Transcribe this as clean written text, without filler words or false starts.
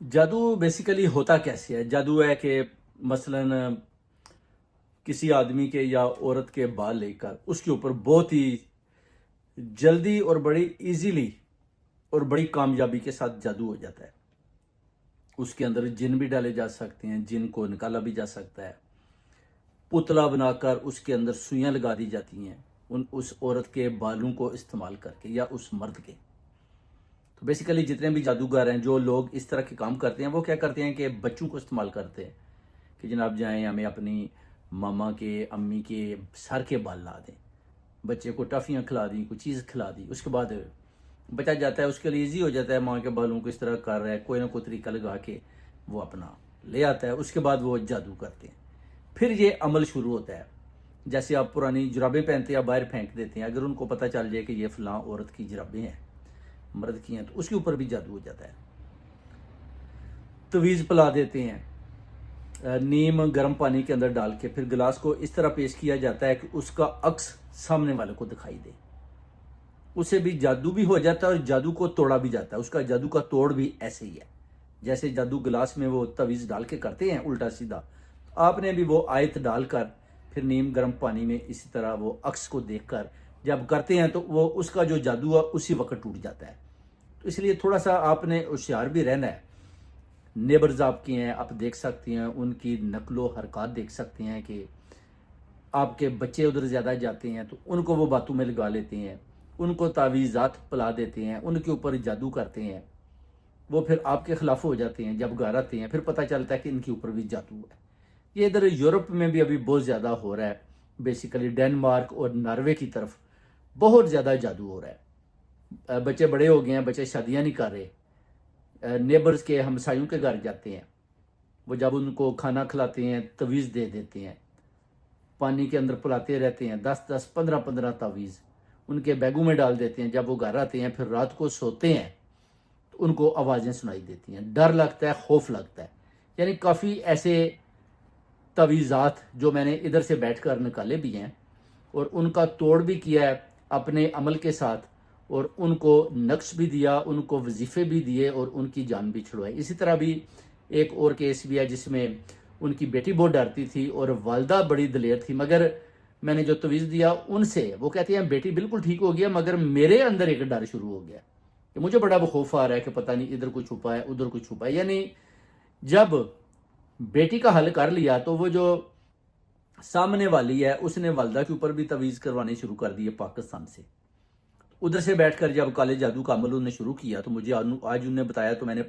جادو بیسیکلی ہوتا کیسے ہے؟ جادو ہے کہ مثلاً کسی آدمی کے یا عورت کے بال لے کر اس کے اوپر بہت ہی جلدی اور بڑی ایزیلی اور بڑی کامیابی کے ساتھ جادو ہو جاتا ہے۔ اس کے اندر جن بھی ڈالے جا سکتے ہیں، جن کو نکالا بھی جا سکتا ہے، پتلا بنا کر اس کے اندر سوئیاں لگا دی جاتی ہیں اس عورت کے بالوں کو استعمال کر کے یا اس مرد کے۔ تو بیسیکلی جتنے بھی جادوگر ہیں، جو لوگ اس طرح کے کام کرتے ہیں، وہ کیا کرتے ہیں کہ بچوں کو استعمال کرتے ہیں کہ جناب جائیں ہمیں اپنی ماما کے، امی کے سر کے بال لا دیں، بچے کو ٹافیاں کھلا دیں، کوئی چیز کھلا دی، اس کے بعد بچہ جاتا ہے، اس کے لیے ایزی ہو جاتا ہے، ماں کے بالوں کو اس طرح کر رہا ہے، کوئی نہ کوئی طریقہ لگا کے وہ اپنا لے آتا ہے، اس کے بعد وہ جادو کرتے ہیں۔ پھر یہ عمل شروع ہوتا ہے، جیسے آپ پرانی جرابیں پہنتے ہیں، باہر پھینک دیتے ہیں، اگر ان کو پتہ چل جائے کہ یہ فلاں عورت کی جرابیں ہیں، مرد کی ہیں، تو اس کے اوپر بھی جادو ہو جاتا ہے۔ تویز پلا دیتے ہیں، نیم گرم پانی کے اندر ڈال کے پھر گلاس کو اس طرح پیش کیا جاتا ہے کہ اس کا عکس سامنے والے کو دکھائی دے، اسے بھی جادو بھی ہو جاتا ہے اور جادو کو توڑا بھی جاتا ہے۔ اس کا جادو کا توڑ بھی ایسے ہی ہے جیسے جادو گلاس میں وہ تویز ڈال کے کرتے ہیں الٹا سیدھا، آپ نے بھی وہ آیت ڈال کر پھر نیم گرم پانی میں اسی طرح وہ عکس کو دیکھ کر جب کرتے ہیں تو وہ اس کا جو جادو ہے اسی وقت ٹوٹ جاتا ہے۔ تو اس لیے تھوڑا سا آپ نے ہوشیار بھی رہنا ہے۔ نیبرز آپ کی ہیں، آپ دیکھ سکتے ہیں، ان کی نقل و حرکات دیکھ سکتے ہیں کہ آپ کے بچے ادھر زیادہ جاتے ہیں تو ان کو وہ باتوں میں لگا لیتے ہیں، ان کو تعویذات پلا دیتے ہیں، ان کے اوپر جادو کرتے ہیں، وہ پھر آپ کے خلاف ہو جاتے ہیں۔ جب گھر آتے ہیں پھر پتہ چلتا ہے کہ ان کے اوپر بھی جادو ہے۔ یہ ادھر یورپ میں بھی ابھی بہت زیادہ ہو رہا ہے، بیسیکلی ڈینمارک اور ناروے کی طرف بہت زیادہ جادو ہو رہا ہے۔ بچے بڑے ہو گئے ہیں، بچے شادیاں نہیں کر رہے، نیبرز کے ہمسایوں کے گھر جاتے ہیں، وہ جب ان کو کھانا کھلاتے ہیں تویز دے دیتے ہیں، پانی کے اندر پلاتے رہتے ہیں، 10 15 تویز ان کے بیگوں میں ڈال دیتے ہیں۔ جب وہ گھر آتے ہیں پھر رات کو سوتے ہیں تو ان کو آوازیں سنائی دیتی ہیں، ڈر لگتا ہے، خوف لگتا ہے۔ یعنی کافی ایسے تویزات جو میں نے ادھر سے بیٹھ کر نکالے بھی ہیں اور ان کا توڑ بھی کیا ہے اپنے عمل کے ساتھ، اور ان کو نقش بھی دیا، ان کو وظیفے بھی دیے اور ان کی جان بھی چھڑوائی۔ اسی طرح بھی ایک اور کیس بھی ہے جس میں ان کی بیٹی بہت ڈرتی تھی اور والدہ بڑی دلیر تھی، مگر میں نے جو تویز دیا ان سے، وہ کہتے ہیں بیٹی بالکل ٹھیک ہو گیا مگر میرے اندر ایک ڈر شروع ہو گیا کہ مجھے بڑا خوف آ رہا ہے کہ پتہ نہیں ادھر کوئی چھپا ہے ادھر کوئی چھپا ہے۔ یعنی جب بیٹی کا حل کر لیا تو وہ جو سامنے والی ہے اس نے والدہ کے اوپر بھی تویز کروانے شروع کر دیے پاکستان سے۔ ادھر سے بیٹھ کر جب کالے جادو کا عمل انہوں نے شروع کیا تو مجھے آج انہوں نے بتایا تو میں نے